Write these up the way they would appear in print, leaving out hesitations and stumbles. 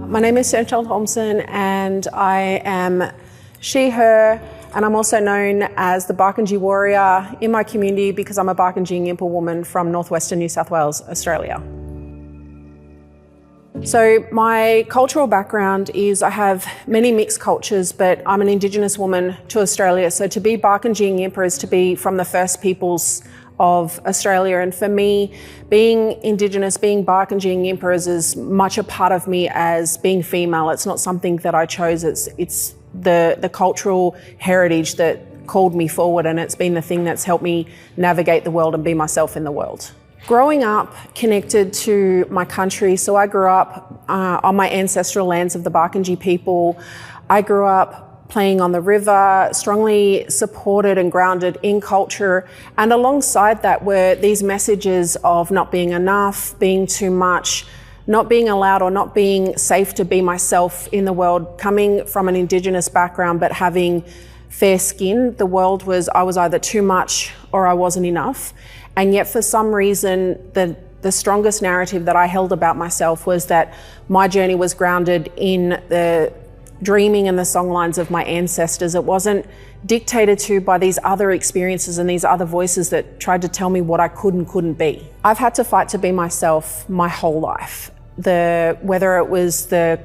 My name is Chantal Thompson and I am she, her, and I'm also known as the Barkindji Warrior in my community because I'm a Barkindji Yimpa woman from northwestern New South Wales, Australia. So my cultural background is I have many mixed cultures, but I'm an Indigenous woman to Australia. So to be Barkindji Yimpa is to be from the First Peoples of Australia. And for me, being Indigenous, being Barkindji Yimpa is as much a part of me as being female. It's not something that I chose. It's the cultural heritage that called me forward, and it's been the thing that's helped me navigate the world and be myself in the world. Growing up connected to my country, so I grew up on my ancestral lands of the Barkindji people. I grew up playing on the river, strongly supported and grounded in culture. And alongside that were these messages of not being enough, being too much, not being allowed or not being safe to be myself in the world. Coming from an Indigenous background, but having fair skin, the world was, I was either too much or I wasn't enough. And yet for some reason, the strongest narrative that I held about myself was that my journey was grounded in the dreaming and the songlines of my ancestors. It wasn't dictated to by these other experiences and these other voices that tried to tell me what I could and couldn't be. I've had to fight to be myself my whole life. Whether it was the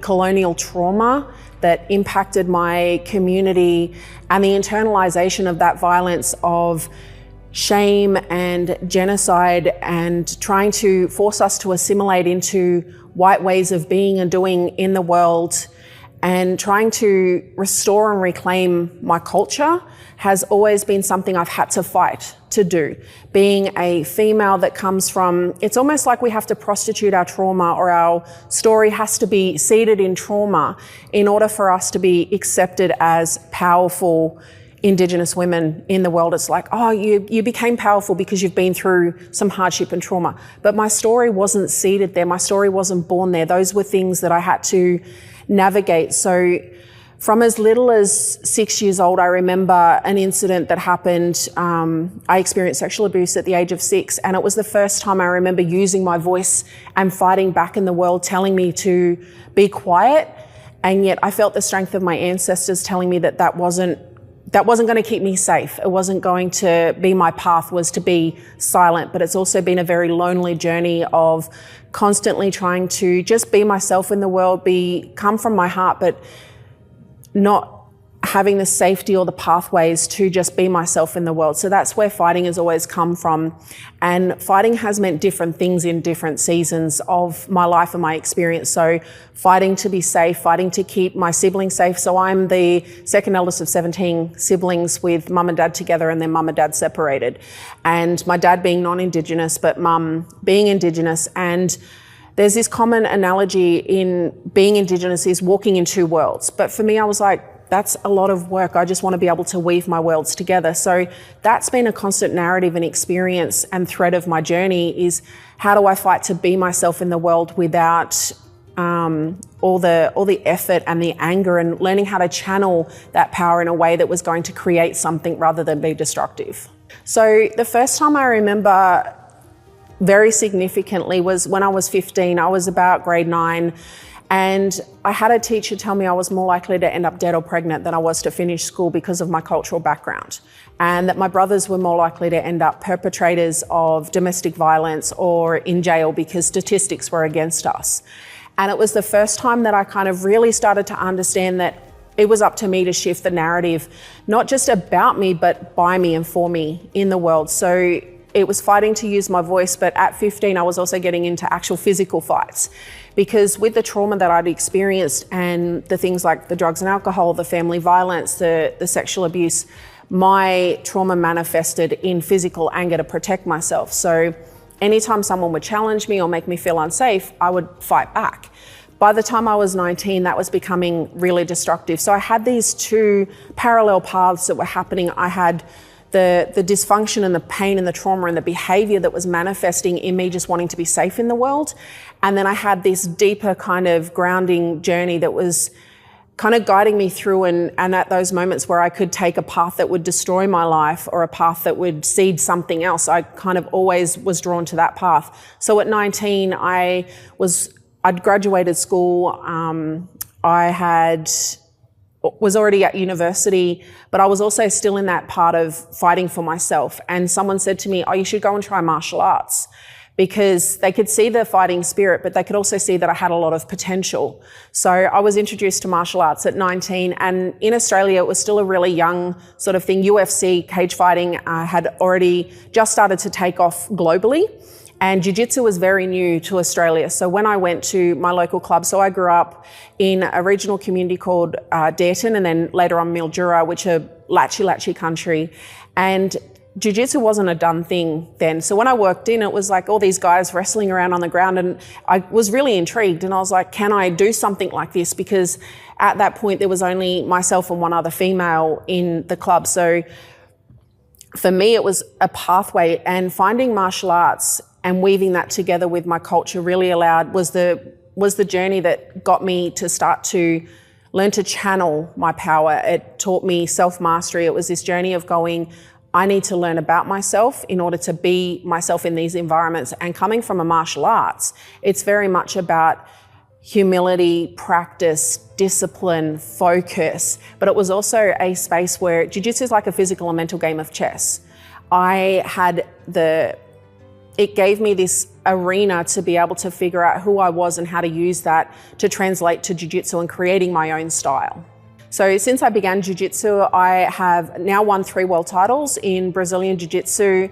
colonial trauma that impacted my community and the internalization of that violence of shame and genocide and trying to force us to assimilate into white ways of being and doing in the world, and trying to restore and reclaim my culture has always been something I've had to fight to do. Being a female that comes from, it's almost like we have to prostitute our trauma, or our story has to be seated in trauma in order for us to be accepted as powerful Indigenous women in the world. It's like, oh, you became powerful because you've been through some hardship and trauma. But my story wasn't seated there. My story wasn't born there. Those were things that I had to navigate. So from as little as 6 years old, I remember an incident that happened. I experienced sexual abuse at the age of 6, and it was the first time I remember using my voice and fighting back in the world, telling me to be quiet. And yet I felt the strength of my ancestors telling me that wasn't going to keep me safe. It wasn't going to be my path, was to be silent. But it's also been a very lonely journey of constantly trying to just be myself in the world, come from my heart, but not having the safety or the pathways to just be myself in the world. So that's where fighting has always come from. And fighting has meant different things in different seasons of my life and my experience. So fighting to be safe, fighting to keep my siblings safe. So I'm the second eldest of 17 siblings with mum and dad together, and then mum and dad separated. And my dad being non-Indigenous, but mum being Indigenous. And there's this common analogy in being Indigenous is walking in two worlds. But for me, I was like, that's a lot of work. I just want to be able to weave my worlds together. So that's been a constant narrative and experience and thread of my journey is, how do I fight to be myself in the world without all the effort and the anger, and learning how to channel that power in a way that was going to create something rather than be destructive. So the first time I remember very significantly was when I was 15. I was about grade 9. And I had a teacher tell me I was more likely to end up dead or pregnant than I was to finish school because of my cultural background, and that my brothers were more likely to end up perpetrators of domestic violence or in jail because statistics were against us. And it was the first time that I kind of really started to understand that it was up to me to shift the narrative, not just about me, but by me and for me in the world. So it was fighting to use my voice, but at 15, I was also getting into actual physical fights. Because with the trauma that I'd experienced and the things like the drugs and alcohol, the family violence, the sexual abuse, my trauma manifested in physical anger to protect myself. So anytime someone would challenge me or make me feel unsafe, I would fight back. By the time I was 19, that was becoming really destructive. So I had these two parallel paths that were happening. I had the dysfunction and the pain and the trauma and the behavior that was manifesting in me just wanting to be safe in the world. And then I had this deeper kind of grounding journey that was kind of guiding me through, and at those moments where I could take a path that would destroy my life or a path that would seed something else, I kind of always was drawn to that path. So at 19, I was I'd graduated school. I was already at university, but I was also still in that part of fighting for myself. And someone said to me, oh, you should go and try martial arts, because they could see the fighting spirit, but they could also see that I had a lot of potential. So I was introduced to martial arts at 19, and in Australia, it was still a really young sort of thing. UFC, cage fighting, had already just started to take off globally, and Jiu-Jitsu was very new to Australia. So when I went to my local club, so I grew up in a regional community called Dareton, and then later on Mildura, which are Latchi country, and Jiu-Jitsu wasn't a done thing then. So when I worked in, it was like all these guys wrestling around on the ground, and I was really intrigued, and I was like, can I do something like this? Because at that point there was only myself and one other female in the club. So for me it was a pathway, and finding martial arts and weaving that together with my culture really was the journey that got me to start to learn to channel my power. It taught me self-mastery. It was this journey of going, I need to learn about myself in order to be myself in these environments. And coming from a martial arts, it's very much about humility, practice, discipline, focus. But it was also a space where Jiu-Jitsu is like a physical and mental game of chess. It gave me this arena to be able to figure out who I was and how to use that to translate to Jiu-Jitsu and creating my own style. So since I began Jiu-Jitsu, I have now won 3 world titles in Brazilian Jiu-Jitsu,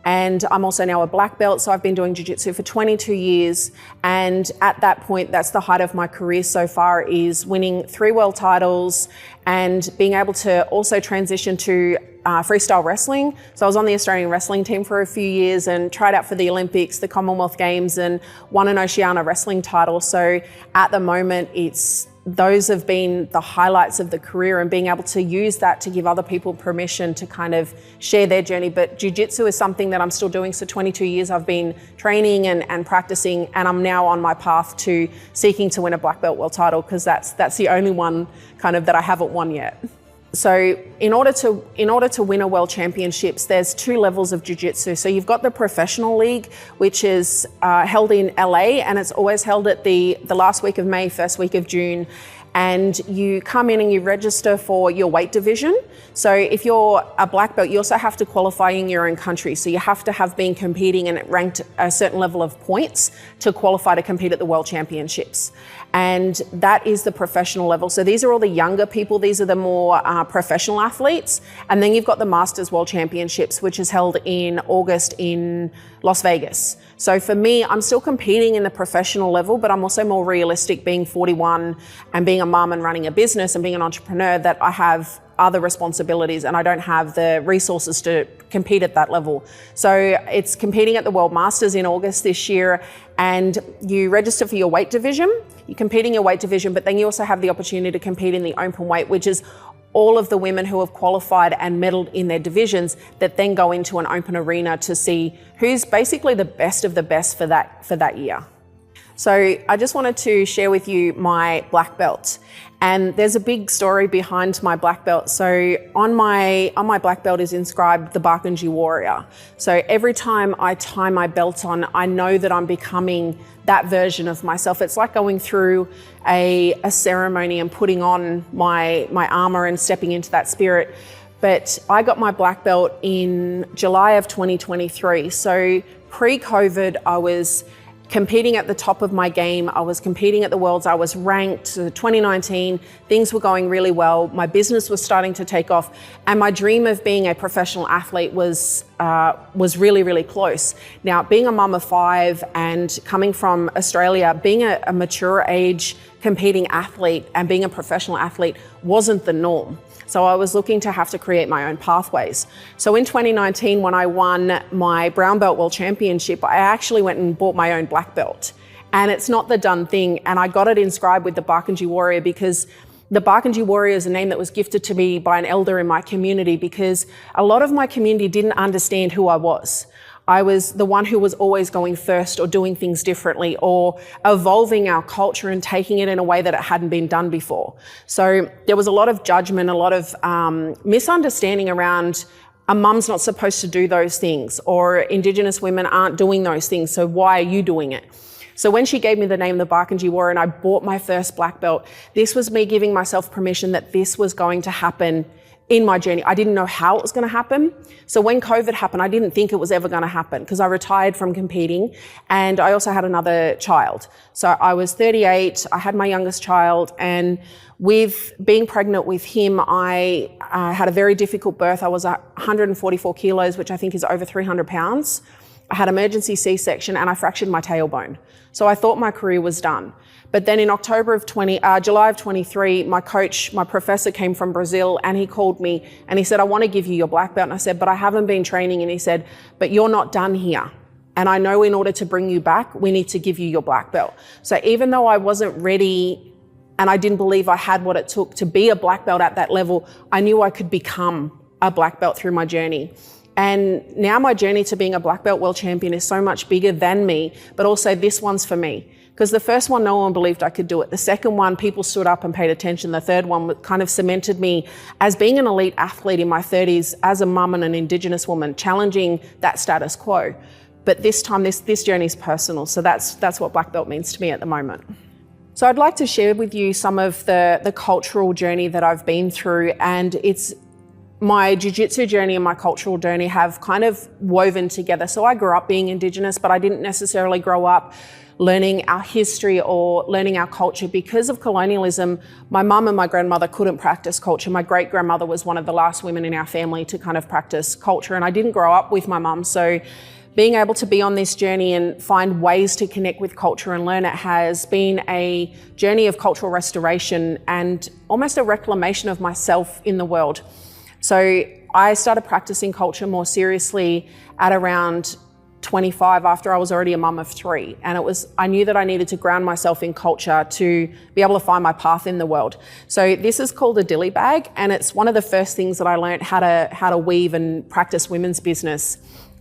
and I'm also now a black belt. So I've been doing Jiu-Jitsu for 22 years. And at that point, that's the height of my career so far, is winning 3 world titles and being able to also transition to freestyle wrestling. So I was on the Australian wrestling team for a few years and tried out for the Olympics, the Commonwealth Games, and won an Oceania wrestling title. So at the moment, those have been the highlights of the career, and being able to use that to give other people permission to kind of share their journey. But Jiu-Jitsu is something that I'm still doing. So 22 years I've been training and practicing, and I'm now on my path to seeking to win a black belt world title, because that's the only one kind of that I haven't won yet. So in order to win a world championships, there's 2 levels of Jiu-Jitsu. So you've got the professional league, which is held in LA, and it's always held at the last week of May, first week of June. And you come in and you register for your weight division. So if you're a black belt, you also have to qualify in your own country. So you have to have been competing and ranked a certain level of points to qualify to compete at the World Championships. And that is the professional level. So these are all the younger people. These are the more professional athletes. And then you've got the Masters World Championships, which is held in August in Las Vegas. So for me, I'm still competing in the professional level, but I'm also more realistic, being 41 and being a mum and running a business and being an entrepreneur, that I have other responsibilities and I don't have the resources to compete at that level. So it's competing at the World Masters in August this year, and you register for your weight division. You're competing your weight division, but then you also have the opportunity to compete in the open weight, which is all of the women who have qualified and medaled in their divisions that then go into an open arena to see who's basically the best of the best for that year. So I just wanted to share with you my black belt. And there's a big story behind my black belt. So on my black belt is inscribed the Barkindji Warrior. So every time I tie my belt on, I know that I'm becoming that version of myself. It's like going through a ceremony and putting on my armor and stepping into that spirit. But I got my black belt in July of 2023. So pre-COVID, I was competing at the top of my game. I was competing at the Worlds. I was ranked 2019. Things were going really well. My business was starting to take off. And my dream of being a professional athlete was really, really close. Now, being a mum of 5 and coming from Australia, being a mature age competing athlete and being a professional athlete wasn't the norm. So I was looking to have to create my own pathways. So in 2019, when I won my brown belt world championship, I actually went and bought my own black belt. And it's not the done thing. And I got it inscribed with the Barkindji Warrior, because the Barkindji Warrior is a name that was gifted to me by an elder in my community, because a lot of my community didn't understand who I was. I was the one who was always going first or doing things differently or evolving our culture and taking it in a way that it hadn't been done before. So there was a lot of judgment, a lot of misunderstanding around a mum's not supposed to do those things, or Indigenous women aren't doing those things, so why are you doing it? So when she gave me the name the Barkindji Warrior and I bought my first black belt, this was me giving myself permission that this was going to happen in my journey. I didn't know how it was going to happen. So when COVID happened, I didn't think it was ever going to happen because I retired from competing and I also had another child. So I was 38, I had my youngest child, and with being pregnant with him, I had a very difficult birth. I was 144 kilos, which I think is over 300 pounds. I had emergency C-section and I fractured my tailbone. So I thought my career was done. But then in July of 23, my coach, my professor came from Brazil and he called me and he said, I want to give you your black belt. And I said, but I haven't been training. And he said, but you're not done here. And I know in order to bring you back, we need to give you your black belt. So even though I wasn't ready and I didn't believe I had what it took to be a black belt at that level, I knew I could become a black belt through my journey. And now my journey to being a black belt world champion is so much bigger than me, but also this one's for me. Because the first one, no one believed I could do it. The second one, people stood up and paid attention. The third one kind of cemented me as being an elite athlete in my 30s, as a mum and an Indigenous woman, challenging that status quo. But this time, this journey is personal. So that's what black belt means to me at the moment. So I'd like to share with you some of the cultural journey that I've been through, and it's my Jiu-Jitsu journey and my cultural journey have kind of woven together. So I grew up being Indigenous, but I didn't necessarily grow up learning our history or learning our culture. Because of colonialism, my mum and my grandmother couldn't practice culture. My great-grandmother was one of the last women in our family to kind of practice culture, and I didn't grow up with my mum. So being able to be on this journey and find ways to connect with culture and learn it has been a journey of cultural restoration and almost a reclamation of myself in the world. So I started practicing culture more seriously at around 25 after I was already a mum of 3. And I knew that I needed to ground myself in culture to be able to find my path in the world. So this is called a dilly bag, and it's one of the first things that I learned how to weave and practice women's business.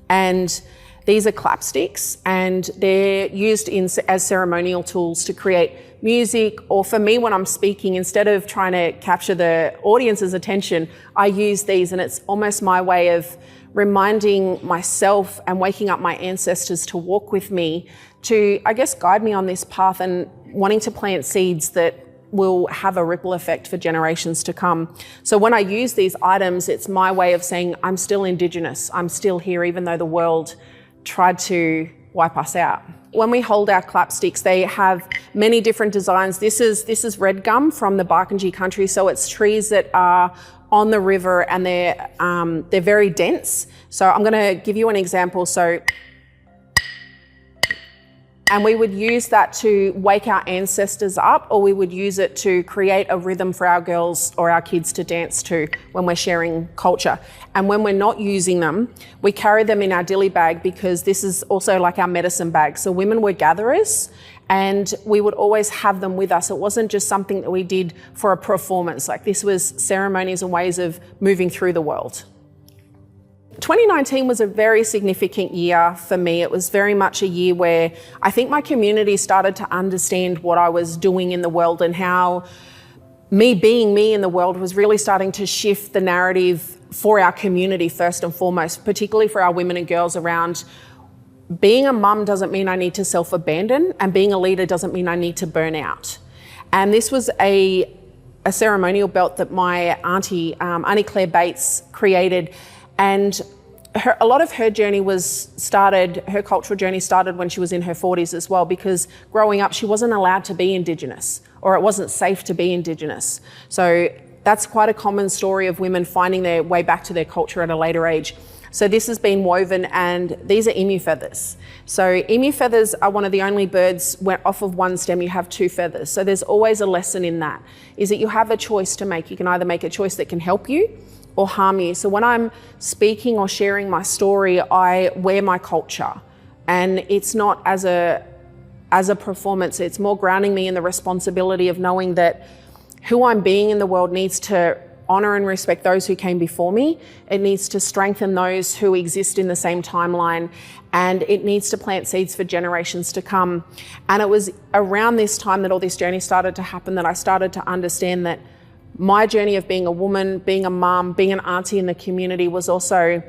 And these are clapsticks, and they're used as ceremonial tools to create music, or for me when I'm speaking, instead of trying to capture the audience's attention, I use these, and it's almost my way of reminding myself and waking up my ancestors to walk with me, to, I guess, guide me on this path and wanting to plant seeds that will have a ripple effect for generations to come. So when I use these items, it's my way of saying I'm still Indigenous, I'm still here, even though the world tried to wipe us out. When we hold our clapsticks, they have many different designs. This is red gum from the Barkindji country, so it's trees that are on the river, and they're very dense. So I'm going to give you an example. And we would use that to wake our ancestors up, or we would use it to create a rhythm for our girls or our kids to dance to when we're sharing culture. And when we're not using them, we carry them in our dilly bag, because this is also like our medicine bag. So women were gatherers, and we would always have them with us. It wasn't just something that we did for a performance. Like, this was ceremonies and ways of moving through the world. 2019 was a very significant year for me. It was very much a year where I think my community started to understand what I was doing in the world, and how me being me in the world was really starting to shift the narrative for our community first and foremost, particularly for our women and girls, around being a mum doesn't mean I need to self-abandon, and being a leader doesn't mean I need to burn out. And this was a ceremonial belt that my auntie Claire Bates created. And a lot of her journey her cultural journey started when she was in her 40s as well, because growing up, she wasn't allowed to be Indigenous, or it wasn't safe to be Indigenous. So that's quite a common story of women finding their way back to their culture at a later age. So this has been woven, and these are emu feathers. So emu feathers are one of the only birds where off of one stem you have 2 feathers. So there's always a lesson in that, is that you have a choice to make. You can either make a choice that can help you or harm you. So when I'm speaking or sharing my story, I wear my culture, and it's not as a performance. It's more grounding me in the responsibility of knowing that who I'm being in the world needs to honor and respect those who came before me. It needs to strengthen those who exist in the same timeline, and it needs to plant seeds for generations to come. And it was around this time that all this journey started to happen, that I started to understand that my journey of being a woman, being a mum, being an auntie in the community was also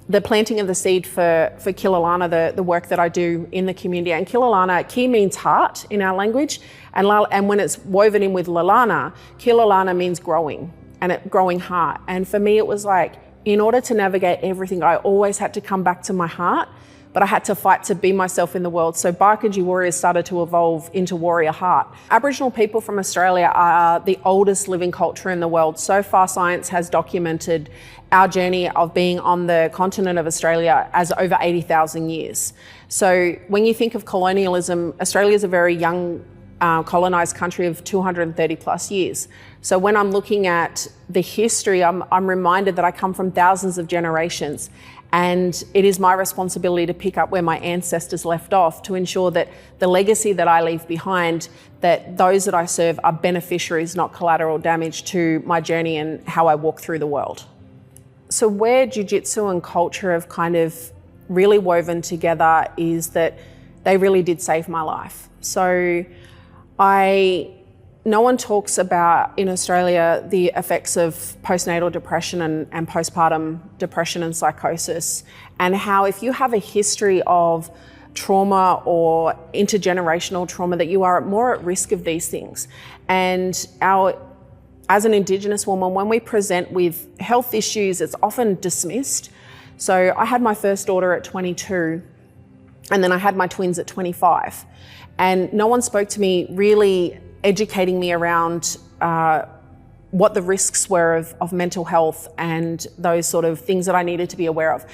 the planting of the seed for Kiilalaana, the work that I do in the community. And Kiilalaana, ki means heart in our language, and when it's woven in with lalana, Kiilalaana means growing, and growing heart. And for me, it was like, in order to navigate everything, I always had to come back to my heart, but I had to fight to be myself in the world. So Barkindji Warrior started to evolve into Warrior Heart. Aboriginal people from Australia are the oldest living culture in the world. So far, science has documented our journey of being on the continent of Australia as over 80,000 years. So when you think of colonialism, Australia is a very young colonised country of 230 plus years. So when I'm looking at the history, I'm reminded that I come from thousands of generations. And it is my responsibility to pick up where my ancestors left off, to ensure that the legacy that I leave behind, that those that I serve are beneficiaries, not collateral damage to my journey and how I walk through the world. So where Jiu-Jitsu and culture have kind of really woven together is that they really did save my life. So no one talks about in Australia the effects of postnatal depression and postpartum depression and psychosis, and how if you have a history of trauma or intergenerational trauma, that you are more at risk of these things. And as an Indigenous woman, when we present with health issues, it's often dismissed. So I had my first daughter at 22, and then I had my twins at 25. And no one spoke to me really educating me around what the risks were of mental health and those sort of things that I needed to be aware of.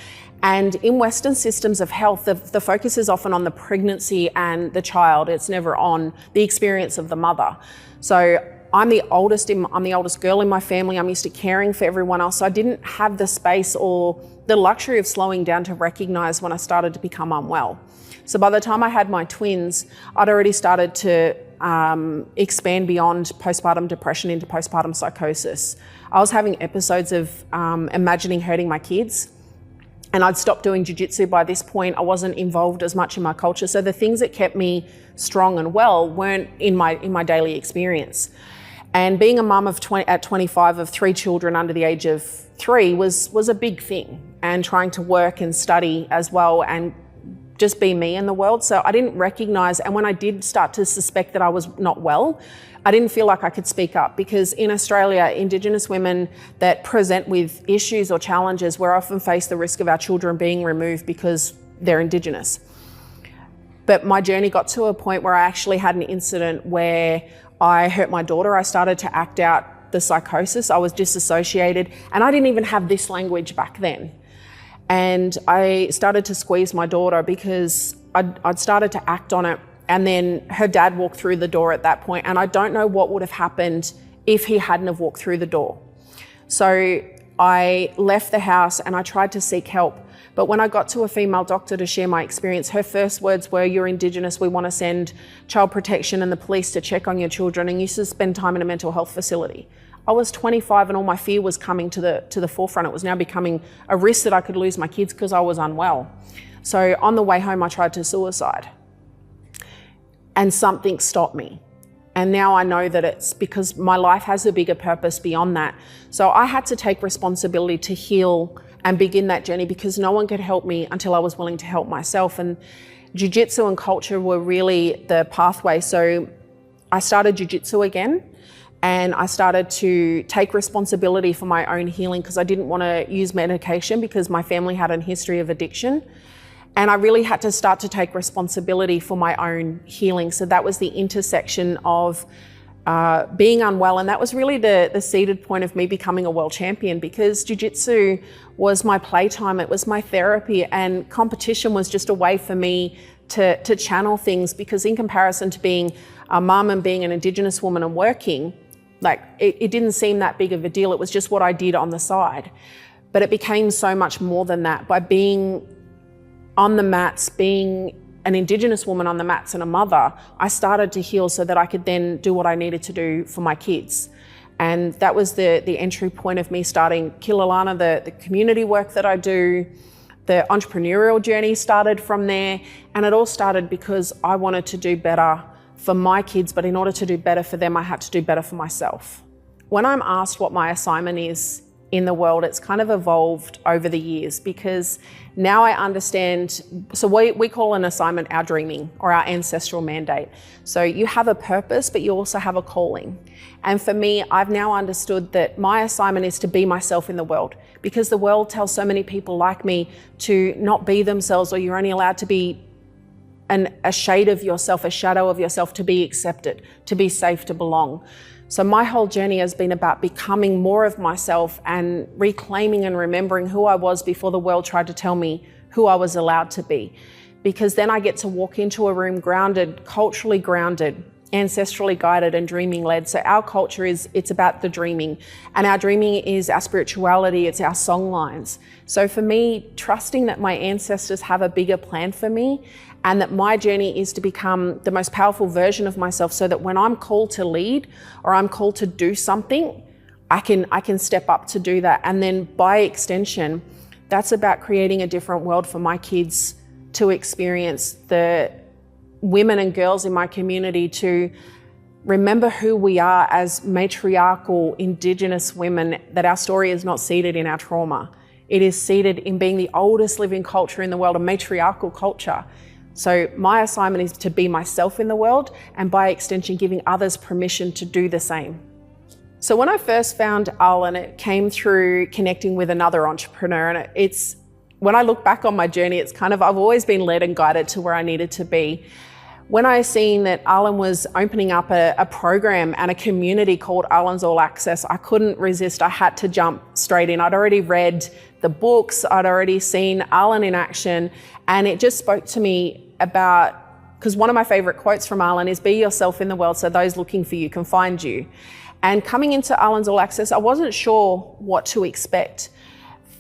And in Western systems of health, the focus is often on the pregnancy and the child. It's never on the experience of the mother. So I'm the oldest girl in my family. I'm used to caring for everyone else. So I didn't have the space or the luxury of slowing down to recognize when I started to become unwell. So by the time I had my twins, I'd already started to expand beyond postpartum depression into postpartum psychosis. I was having episodes of imagining hurting my kids, and I'd stopped doing jiu-jitsu by this point. I wasn't involved as much in my culture. So the things that kept me strong and well weren't in my daily experience. And being a mum at 25 of 3 children under the age of 3 was a big thing, and trying to work and study as well and just be me in the world. So I didn't recognize, and when I did start to suspect that I was not well, I didn't feel like I could speak up, because in Australia, Indigenous women that present with issues or challenges, we're often face the risk of our children being removed because they're Indigenous. But my journey got to a point where I actually had an incident where I hurt my daughter. I started to act out the psychosis. I was disassociated, and I didn't even have this language back then. And I started to squeeze my daughter because I'd started to act on it. And then her dad walked through the door at that point, and I don't know what would have happened if he hadn't have walked through the door. So I left the house and I tried to seek help. But when I got to a female doctor to share my experience, her first words were, "You're Indigenous, we want to send child protection and the police to check on your children, and you should spend time in a mental health facility." I was 25 and all my fear was coming to the forefront. It was now becoming a risk that I could lose my kids because I was unwell. So on the way home, I tried to suicide, and something stopped me. And now I know that it's because my life has a bigger purpose beyond that. So I had to take responsibility to heal and begin that journey, because no one could help me until I was willing to help myself. And Jiu-Jitsu and culture were really the pathway. So I started Jiu-Jitsu again, and I started to take responsibility for my own healing, because I didn't want to use medication because my family had a history of addiction. And I really had to start to take responsibility for my own healing. So that was the intersection of being unwell. And that was really the seeded point of me becoming a world champion, because Jiu-Jitsu was my playtime, it was my therapy, and competition was just a way for me to channel things, because in comparison to being a mum and being an Indigenous woman and working, like it didn't seem that big of a deal. It was just what I did on the side. But it became so much more than that. By being on the mats, being an Indigenous woman on the mats and a mother, I started to heal so that I could then do what I needed to do for my kids. And that was the entry point of me starting Kiilalaana, the community work that I do. The entrepreneurial journey started from there. And it all started because I wanted to do better for my kids, but in order to do better for them, I had to do better for myself. When I'm asked what my assignment is in the world. It's kind of evolved over the years because now I understand, so we call an assignment our dreaming or our ancestral mandate. So you have a purpose, but you also have a calling. And for me, I've now understood that my assignment is to be myself in the world, because the world tells so many people like me to not be themselves, or you're only allowed to be a shade of yourself, a shadow of yourself, to be accepted, to be safe, to belong. So my whole journey has been about becoming more of myself and reclaiming and remembering who I was before the world tried to tell me who I was allowed to be. Because then I get to walk into a room grounded, culturally grounded, ancestrally guided and dreaming led. So our culture it's about the dreaming, and our dreaming is our spirituality, it's our song lines. So for me, trusting that my ancestors have a bigger plan for me, and that my journey is to become the most powerful version of myself, so that when I'm called to lead or I'm called to do something, I can step up to do that. And then by extension, that's about creating a different world for my kids to experience, the women and girls in my community to remember who we are as matriarchal Indigenous women, that our story is not seated in our trauma. It is seated in being the oldest living culture in the world, a matriarchal culture. So my assignment is to be myself in the world, and by extension, giving others permission to do the same. So when I first found Alan, it came through connecting with another entrepreneur, and when I look back on my journey, it's kind of, I've always been led and guided to where I needed to be. When I seen that Alan was opening up a program and a community called Alan's All Access, I couldn't resist. I had to jump straight in. I'd already read the books, I'd already seen Alan in action, and it just spoke to me about, because one of my favorite quotes from Alan is, be yourself in the world so those looking for you can find you. And coming into Alan's All Access, I wasn't sure what to expect.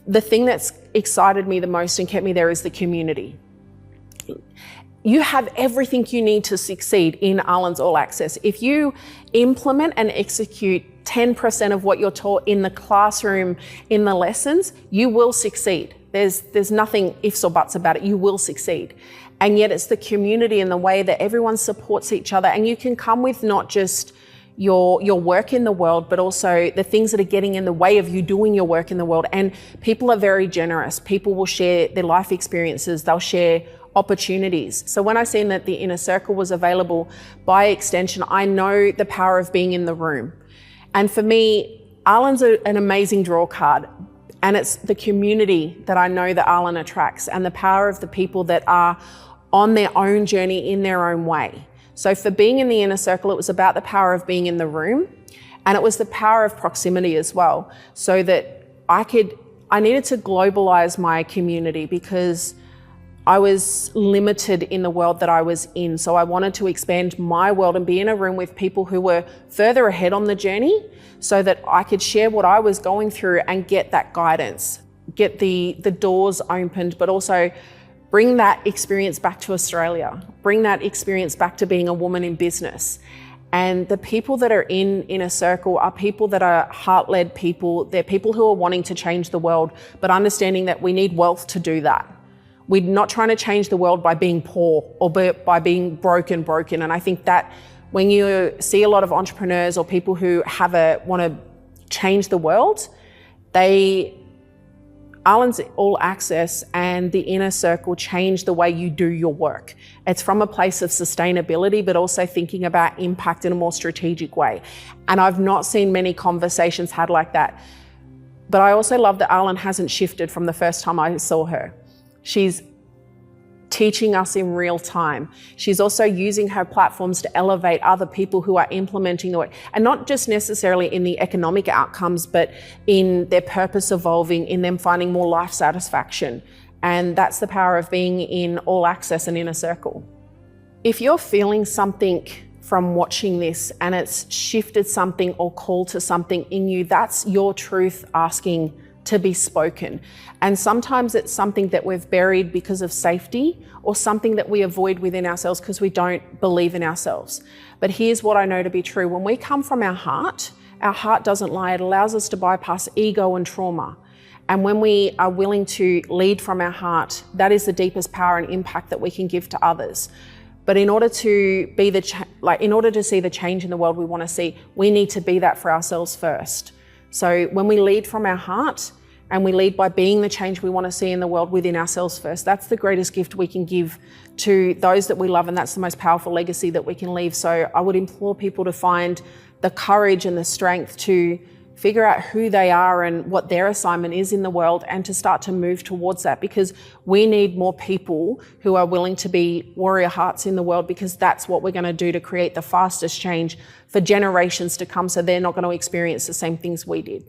The thing that's excited me the most and kept me there is the community. You have everything you need to succeed in Alan's All Access. If you implement and execute 10% of what you're taught in the classroom, in the lessons, you will succeed. There's nothing ifs or buts about it. You will succeed. And yet it's the community and the way that everyone supports each other. And you can come with not just your work in the world, but also the things that are getting in the way of you doing your work in the world. And people are very generous. People will share their life experiences. They'll share opportunities. So when I seen that the inner circle was available, by extension, I know the power of being in the room. And for me, Alan's an amazing draw card. And it's the community that I know that Alan attracts, and the power of the people that are on their own journey in their own way. So for being in the inner circle, it was about the power of being in the room, and it was the power of proximity as well. So that I needed to globalize my community, because I was limited in the world that I was in. So I wanted to expand my world and be in a room with people who were further ahead on the journey, so that I could share what I was going through and get that guidance, get the doors opened, but also bring that experience back to Australia, bring that experience back to being a woman in business. And the people that are in Inner Circle are people that are heart-led people. They're people who are wanting to change the world, but understanding that we need wealth to do that. We're not trying to change the world by being poor or by being broken. And I think that when you see a lot of entrepreneurs or people who want to change the world, Alan's All Access and the Inner Circle change the way you do your work. It's from a place of sustainability, but also thinking about impact in a more strategic way. And I've not seen many conversations had like that. But I also love that Alan hasn't shifted from the first time I saw her. She's teaching us in real time. She's also using her platforms to elevate other people who are implementing the work, and not just necessarily in the economic outcomes, but in their purpose evolving, in them finding more life satisfaction. And that's the power of being in All Access and Inner Circle. If you're feeling something from watching this and it's shifted something or called to something in you, that's your truth asking to be spoken. And sometimes it's something that we've buried because of safety, or something that we avoid within ourselves because we don't believe in ourselves. But here's what I know to be true. When we come from our heart doesn't lie. It allows us to bypass ego and trauma. And when we are willing to lead from our heart, that is the deepest power and impact that we can give to others. But in order to see the change in the world we want to see, we need to be that for ourselves first. So when we lead from our heart and we lead by being the change we want to see in the world within ourselves first, that's the greatest gift we can give to those that we love, and that's the most powerful legacy that we can leave. So I would implore people to find the courage and the strength to figure out who they are and what their assignment is in the world, and to start to move towards that, because we need more people who are willing to be warrior hearts in the world, because that's what we're going to do to create the fastest change for generations to come, so they're not going to experience the same things we did.